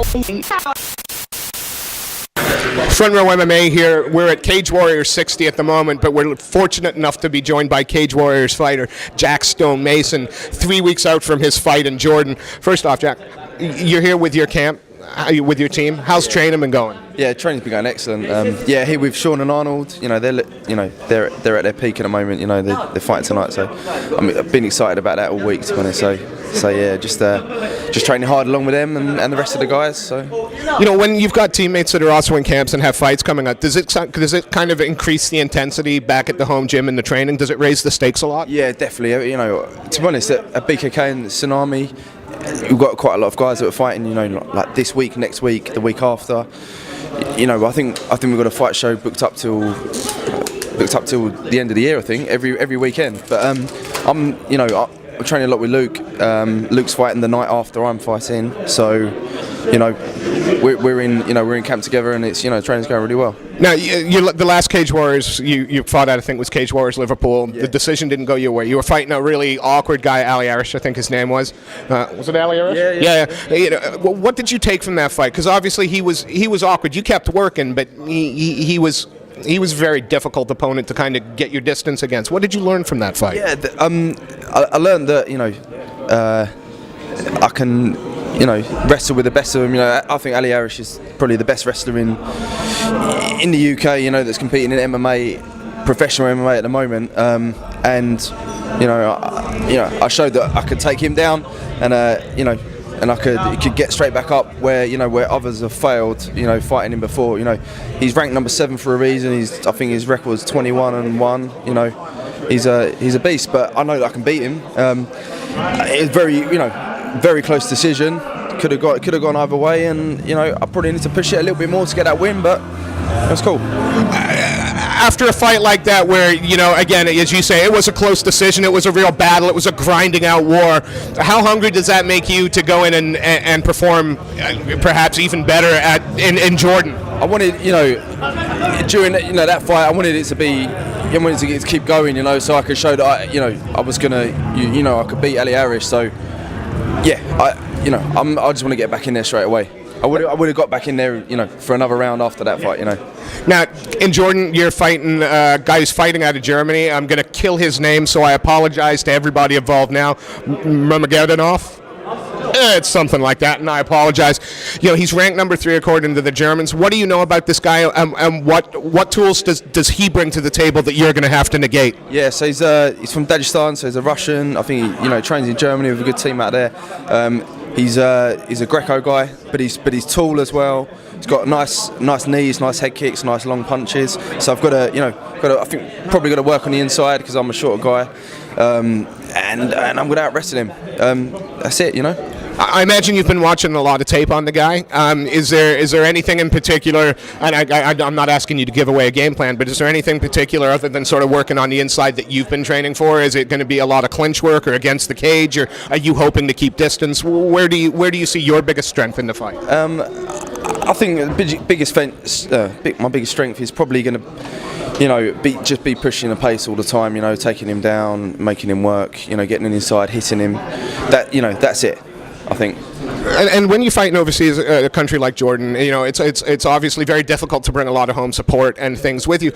Front Row MMA here. We're at Cage Warriors 60 at the moment, but we're fortunate enough to be joined by Cage Warriors fighter Jack Stone Mason, 3 weeks out from his fight in Jordan. First off, Jack, you're here with your camp, with your team. How's training been going? Yeah, training's been going excellent. Yeah, here with Sean and Arnold. They're at their peak at the moment. They're fighting tonight, so I've been excited about that all week, to be honest. So yeah, just training hard along with them and the rest of the guys. So when you've got teammates that are also in camps and have fights coming up, does it kind of increase the intensity back at the home gym in the training? Does it raise the stakes a lot? Yeah, definitely. To be honest, at BKK and Tsunami, we've got quite a lot of guys that are fighting. Like this week, next week, the week after. I think we've got a fight show booked up till the end of the year. I think every weekend. But I'm training a lot with Luke. Luke's fighting the night after I'm fighting. So we're in camp together, and it's training's going really well. Now, the last Cage Warriors you fought at, I think, was Cage Warriors Liverpool. Yeah. The decision didn't go your way. You were fighting a really awkward guy, Ali Arish, I think his name was. Was it Ali Arish? Yeah. What did you take from that fight? Because obviously he was awkward. You kept working, but he was a very difficult opponent to kind of get your distance against. What did you learn from that fight? Yeah, I learned that I can wrestle with the best of them. I think Ali Arish is probably the best wrestler in the UK. That's competing in MMA, professional MMA at the moment. I showed that I could take him down, and I could get straight back up where others have failed. Fighting him before. He's ranked number 7 for a reason. I think his record's 21-1. He's a beast, but I know that I can beat him. It's very close decision. Could have gone either way, and I probably need to push it a little bit more to get that win, but that's cool. After a fight like that, where again, as you say, it was a close decision, it was a real battle, it was a grinding out war. How hungry does that make you to go in and perform, perhaps even better in Jordan? I wanted, during that fight, I wanted it to keep going, so I could show that I was gonna, I could beat Ali Arish. So yeah, I just want to get back in there straight away. I would have got back in there, for another round after that fight, Now, in Jordan, you're fighting a guy who's fighting out of Germany. I'm going to kill his name, so I apologize to everybody involved now. Magomedov? It's something like that, and I apologize. He's ranked number 3 according to the Germans. What do you know about this guy, and what tools does he bring to the table that you're going to have to negate? Yeah, so he's from Dagestan, so he's a Russian. I think he trains in Germany with a good team out there. He's a Greco guy, but he's tall as well. He's got nice knees, nice head kicks, nice long punches. So I've got to I think probably got to work on the inside because I'm a shorter guy, and I'm going to out wrestle him. That's it, I imagine you've been watching a lot of tape on the guy. Is there anything in particular, and I'm not asking you to give away a game plan, but is there anything particular other than sort of working on the inside that you've been training for? Is it going to be a lot of clinch work or against the cage, or are you hoping to keep distance? Where do you see your biggest strength in the fight? I think my biggest strength is probably going to be pushing the pace all the time, taking him down, making him work, getting him inside, hitting him. That's it, I think. And when you fight in overseas, a country like Jordan, it's obviously very difficult to bring a lot of home support and things with you.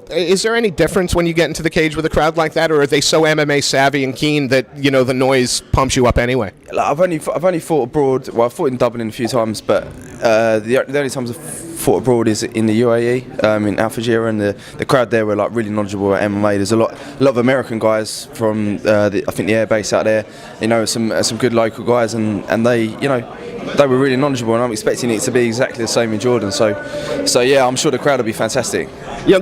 Is there any difference when you get into the cage with a crowd like that, or are they so MMA savvy and keen that the noise pumps you up anyway? I've only fought abroad. Well, I've fought in Dublin a few times, but the only times I've fought abroad is in the UAE, in Al Fajira, and the crowd there were really knowledgeable at MMA. There's a lot of American guys from I think the air base out there. Some good local guys, and they were really knowledgeable, and I'm expecting it to be exactly the same in Jordan. So yeah, I'm sure the crowd will be fantastic.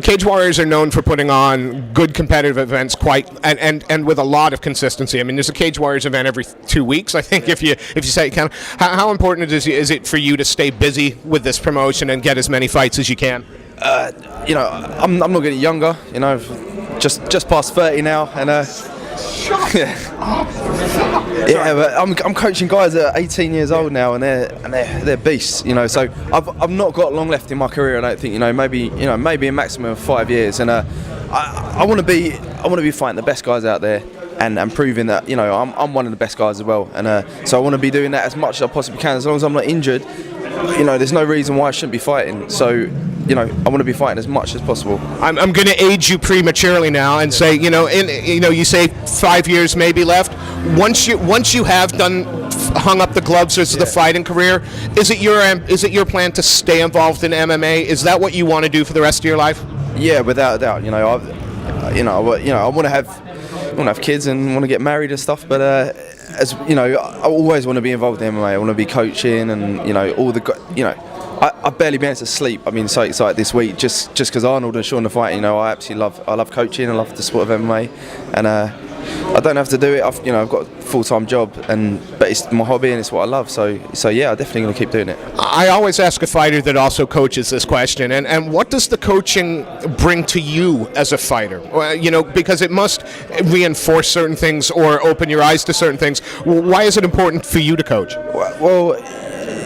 Cage Warriors are known for putting on good competitive events, and with a lot of consistency. I mean, there's a Cage Warriors event every 2 weeks, I think, if you say it can. How important is it for you to stay busy with this promotion and get as many fights as you can? I'm not getting younger. Just past 30 now, and yeah, but I'm coaching guys that are 18 years old now, and they're beasts. So I've not got long left in my career. I don't think. Maybe a maximum of 5 years, and I want to be fighting the best guys out there. and proving that, you know, I'm one of the best guys as well, and so I want to be doing that as much as I possibly can, as long as I'm not injured. You know, there's no reason why I shouldn't be fighting. So, you know, I want to be fighting as much as possible. I'm going to age you prematurely now and say, you know, you say 5 years maybe left. Once you have hung up the gloves as the fighting career, is it your plan to stay involved in MMA? Is that what you want to do for the rest of your life? Yeah, without a doubt. You know, I want to have kids and want to get married and stuff, but as you know, I always want to be involved in MMA. I want to be coaching, and you know, I've barely been able to sleep. I've been so excited this week just because Arnold and Sean are fighting. You know, I love coaching. I love the sport of MMA, and I don't have to do it. I've got a full-time job, but it's my hobby and it's what I love. So yeah, I'm definitely going to keep doing it. I always ask a fighter that also coaches this question, and what does the coaching bring to you as a fighter? You know, because it must reinforce certain things or open your eyes to certain things. Why is it important for you to coach? Well,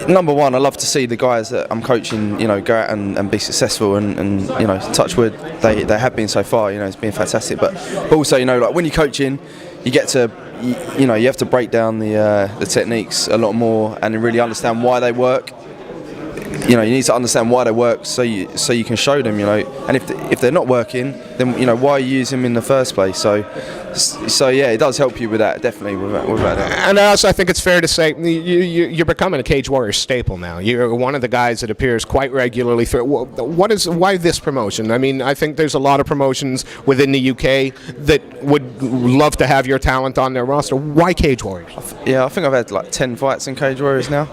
number one, I love to see the guys that I'm coaching, you know, go out and be successful, and you know, touch wood, they have been so far. You know, it's been fantastic. But also, you know, like when you're coaching, you get to, you know, you have to break down the techniques a lot more and really understand why they work. You know, you need to understand why they work so you can show them. You know, and if they're not working, then you know, why you use them in the first place. So yeah, it does help you with that, definitely. Without that. And also, I think it's fair to say you're becoming a Cage Warriors staple now. You're one of the guys that appears quite regularly. Why this promotion? I mean, I think there's a lot of promotions within the UK that would love to have your talent on their roster. Why Cage Warriors? Yeah, I think I've had like 10 fights in Cage Warriors now.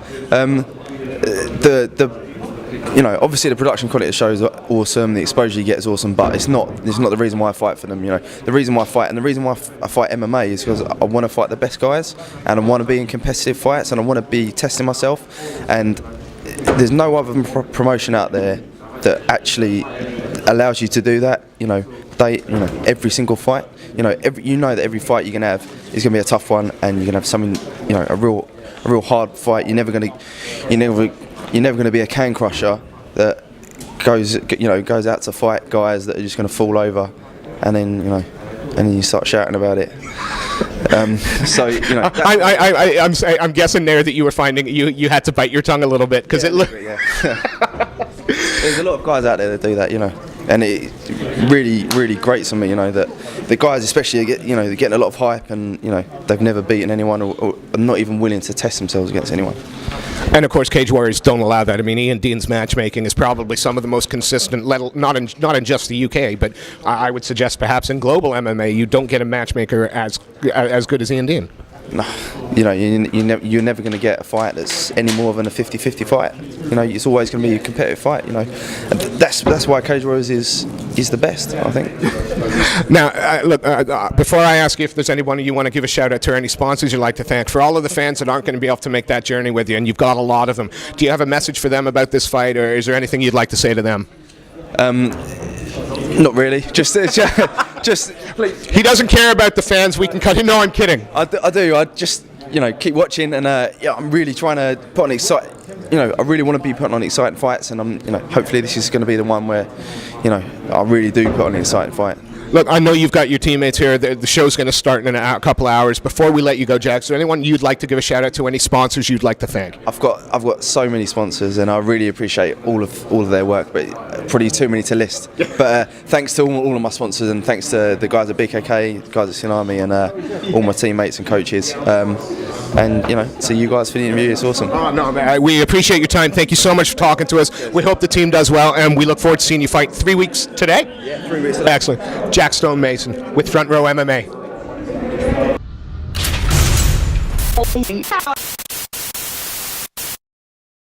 You know, obviously the production quality of the show is awesome, the exposure you get is awesome, but it's not the reason why I fight for them. You know, the reason why I fight, and the reason why I fight MMA is because I want to fight the best guys, and I want to be in competitive fights, and I want to be testing myself. And there's no other promotion out there that actually allows you to do that. You know, every single fight. You know, that every fight you're gonna have is gonna be a tough one, and you're gonna have something. You know, a real hard fight. You're never gonna be a can crusher that goes out to fight guys that are just gonna fall over, and then you start shouting about it. So you know, I'm guessing there that you were finding you had to bite your tongue a little bit because yeah. There's a lot of guys out there that do that, you know, and it really grates on me, you know, that the guys especially they're getting a lot of hype, and you know, they've never beaten anyone or are not even willing to test themselves against anyone. And of course, Cage Warriors don't allow that. I mean, Ian Dean's matchmaking is probably some of the most consistent, not in just the UK, but I would suggest perhaps in global MMA, you don't get a matchmaker as good as Ian Dean. No, you know, you're never going to get a fight that's any more than a 50-50 fight. You know, it's always going to be a competitive fight. You know, and that's why Cage Warriors is the best, I think. Now, look, before I ask you if there's anyone you want to give a shout out to, or any sponsors you'd like to thank, for all of the fans that aren't going to be able to make that journey with you, and you've got a lot of them, do you have a message for them about this fight, or is there anything you'd like to say to them? Not really. Just he doesn't care about the fans. We can cut him. No, I'm kidding. I do. I just, you know, keep watching, and yeah, I'm really trying to put on exciting. You know, I really want to be putting on exciting fights, and you know, hopefully this is going to be the one where, you know, I really do put on an exciting fight. Look, I know you've got your teammates here. The show's going to start in a couple of hours. Before we let you go, Jack, is there anyone you'd like to give a shout out to? Any sponsors you'd like to thank? I've got so many sponsors, and I really appreciate all of their work, but probably too many to list. But thanks to all of my sponsors, and thanks to the guys at BKK, the guys at Tsunami, and all my teammates and coaches. And you know, see you guys for the interview. It's awesome. Oh no, man, we appreciate your time. Thank you so much for talking to us. We hope the team does well, and we look forward to seeing you fight 3 weeks today. Yeah, 3 weeks today. Excellent. Jack Stone Mason with Front Row MMA.